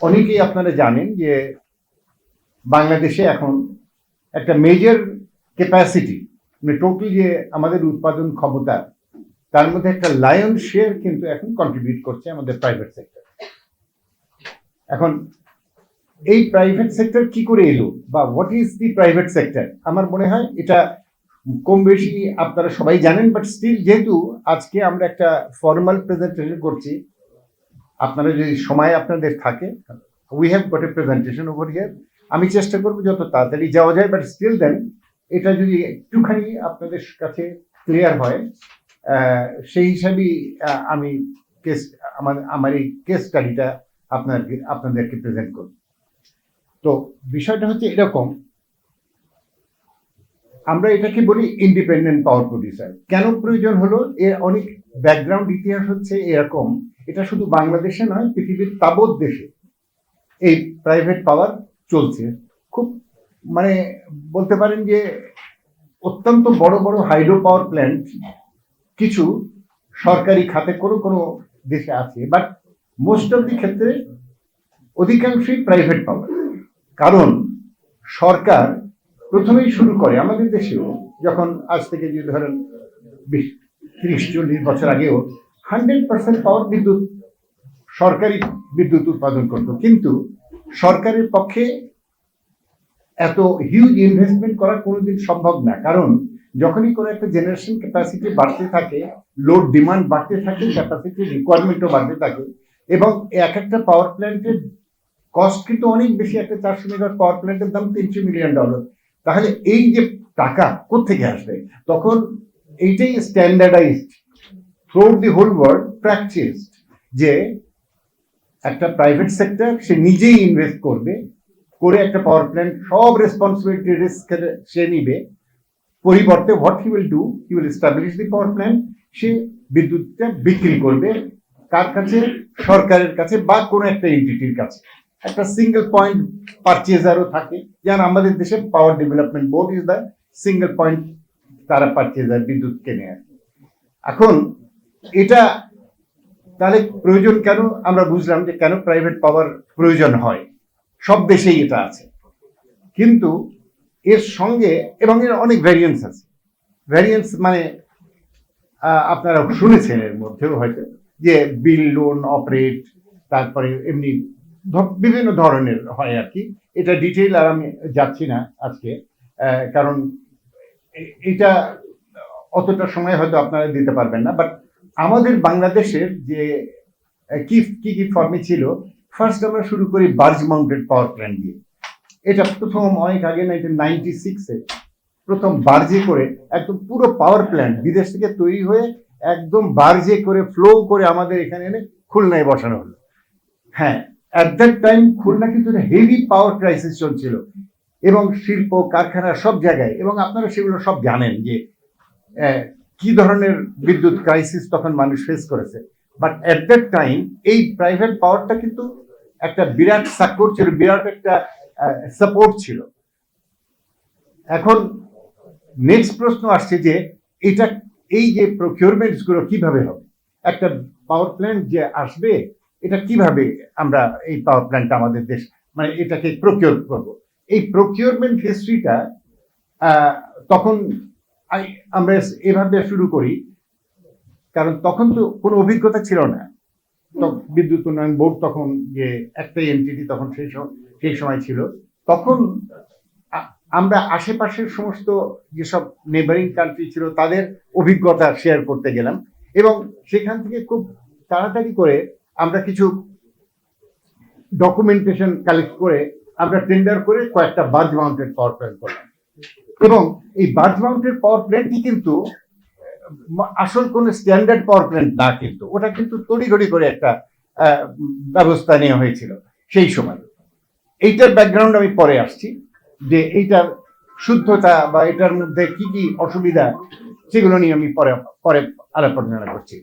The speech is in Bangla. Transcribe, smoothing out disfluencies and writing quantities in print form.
অনেকেই আপনারা জানেন যে বাংলাদেশে এখন একটা মেজর ক্যাপাসিটি, মানে টোটাল যে আমাদের উৎপাদন ক্ষমতা, তার মধ্যে একটা লায়ন শেয়ার কিন্তু এখন কন্ট্রিবিউট করছে আমাদের প্রাইভেট সেক্টর। এখন এই প্রাইভেট সেক্টর কি করে এলো, বা what is the private sector? আমার মনে হয় এটা কম বেশি আপনারা সবাই জানেন, বাট স্টিল যেহেতু আজকে আমরা একটা ফর্মাল প্রেজেন্টেশন করছি, আপনারা যদি সময় আপনাদের থাকে, we have got a presentation over here, আমি চেষ্টা করবো যত তাড়াতাড়ি যাওয়া যায়, বাট স্টিল দেন এটা যদি একটুখানি আপনাদের কাছে ক্লিয়ার হয়, সেই হিসাবেই আমি কেস আমার এই কেস স্টাডিটা আপনাদেরকে প্রেজেন্ট করব। তো বিষয়টা হচ্ছে এরকম, আমরা এটাকে বলি ইন্ডিপেন্ডেন্ট পাওয়ার প্রডিউসার। কেন প্রয়োজন হলো, এর অনেক ব্যাকগ্রাউন্ড ইতিহাস হচ্ছে এরকম। এটা শুধু বাংলাদেশে নয়, পৃথিবীর তাবৎ দেশে এই প্রাইভেট পাওয়ার চলছে। খুব মানে বলতে পারেন যে অত্যন্ত বড় বড় হাইড্রো পাওয়ার প্ল্যান্ট কিছু সরকারি খাতে কোনো কোনো দেশে আছে, বাট মোস্ট অফ দি ক্ষেত্রে অধিকাংশই প্রাইভেট পাওয়ার। কারণ সরকার প্রথমেই শুরু করে আমাদের দেশেও, যখন আজ থেকে যদি ধরেন 30-40 বছর আগেও 100% পাওয়ার বিদ্যুৎ সরকারি বিদ্যুৎ উৎপাদন করত, কিন্তু সরকারের পক্ষে এত হিউজ ইনভেস্টমেন্ট করা কোনোদিন সম্ভব না। কারণ যখনই কোনো একটা জেনারেশন ক্যাপাসিটি বাড়তে থাকে, লোড ডিমান্ড বাড়তে থাকে, ক্যাপাসিটি রিকোয়ারমেন্টও বাড়তে থাকে, এবং এক একটা পাওয়ার প্ল্যান্টের কস্ট কিন্তু অনেক বেশি। একটা 400 মেগাওয়াট পাওয়ার প্ল্যান্টের দাম $300 মিলিয়ন। তাহলে এই যে টাকা কোত্থেকে আসবে? তখন এইটাই standardised throughout the whole world practice, যে একটা প্রাইভেট সেক্টর সে নিজেই ইনভেস্ট করবে, করে একটা পাওয়ার প্ল্যান্ট সব রেসপন্সিবিলিটি রিস্ক সে নিবে। পরিবর্তে what he will do, he will establish the power plant, সে বিদ্যুৎটা বিক্রি করবে কার কাছে? সরকারের কাছে বা কোনো একটা এন্টিটির কাছে। একটা সিঙ্গেল পয়েন্ট পারচেজারও থাকে, যেমন আমাদের দেশে power development board is the single point, তারা পারচেজার বিদ্যুৎ কেনে। এখন এটা তাহলে প্রয়োজন কেন? আমরা বুঝলাম যে কেন প্রাইভেট পাওয়ার প্রয়োজন হয়, সব দেশেই এটা আছে। কিন্তু এর সঙ্গে, এবং এর অনেক ভ্যারিয়েন্স আছে। ভ্যারিয়েন্স মানে আপনারা শুনেছেন এর মধ্যেও হয়তো, যে বিল, লোন, অপারেট, তারপরে এমনি বিভিন্ন ধরনের হয় আর কি। এটা ডিটেইল আর আমি যাচ্ছি না আজকে, কারণ এটা অতটা সময় হয়তো আপনারা দিতে পারবেন না। বাট আমাদের বাংলাদেশের যে কি কি ফর্মে ছিল, ফার্স্ট আমরা শুরু করি বার্জ মাউন্টেড পাওয়ার প্ল্যান্ট দিয়ে। এটা প্রথম অনেক আগে 1996-এ প্রথম বার্জে করে একদম পুরো পাওয়ার প্ল্যান্ট বিদেশ থেকে তৈরি হয়ে একদম বার্জে করে ফ্লো করে আমাদের এখানে এনে খুলনায় বসানো হলো। হ্যাঁ, অ্যাট দ্যাট টাইম খুলনা কিন্তু হেভি পাওয়ার ক্রাইসিস চলছিল, এবং শিল্প কারখানা সব জায়গায়, এবং আপনারা সেগুলো সব জানেন যে কি ধরনের বিদ্যুৎ ক্রাইসিস তখন মানুষ ফেস করেছে। বাট অ্যাট দ্যাট টাইম এই প্রাইভেট পাওয়ারটা কিন্তু একটা বিরাট সাপোর্ট ছিল, বিরাট একটা সাপোর্ট ছিল। এখন নেক্সট প্রশ্ন আসছে যে এটা, এই যে প্রকিউরমেন্টস গুলো কিভাবে হবে? একটা পাওয়ার প্ল্যান্ট যে আসবে, এটা কিভাবে আমরা এই পাওয়ার প্ল্যান্ট আমাদের দেশ, মানে এটাকে প্রকিউর করব? এই প্রকিউরমেন্ট হিস্ট্রিটা তখন আমরা এভাবে শুরু করি, কারণ তখন তো কোনো অভিজ্ঞতা ছিল না। বিদ্যুৎ উন্নয়ন বোর্ড তখন যে একটাই এনটিটি তখন সেই সময় ছিল, তখন আমরা আশেপাশের সমস্ত যেসব নেবারিং কান্ট্রি ছিল তাদের অভিজ্ঞতা শেয়ার করতে গেলাম, এবং সেখান থেকে খুব তাড়াতাড়ি করে আমরা কিছু ডকুমেন্টেশন কালেক্ট করে আমরা টেন্ডার করে কয়েকটা বার্জ মাউন্টেড পাওয়ার প্ল্যান্ট করলাম। এবং এই বার্জ মাউন্টেড পাওয়ার প্ল্যান্টটি কিন্তু আসল কোন স্ট্যান্ডার্ড পাওয়ার প্ল্যান্ট না, কিন্তু ওটা কিন্তু তড়িঘড়ি করে একটা ব্যবস্থা নেওয়া হয়েছিল সেই সময়। এইটার ব্যাকগ্রাউন্ড আমি পরে আসছি, যে এইটার শুদ্ধতা বা এটার মধ্যে কি কি অসুবিধা, সেগুলো নিয়ে আমি পরে পরে আলোচনা করছি।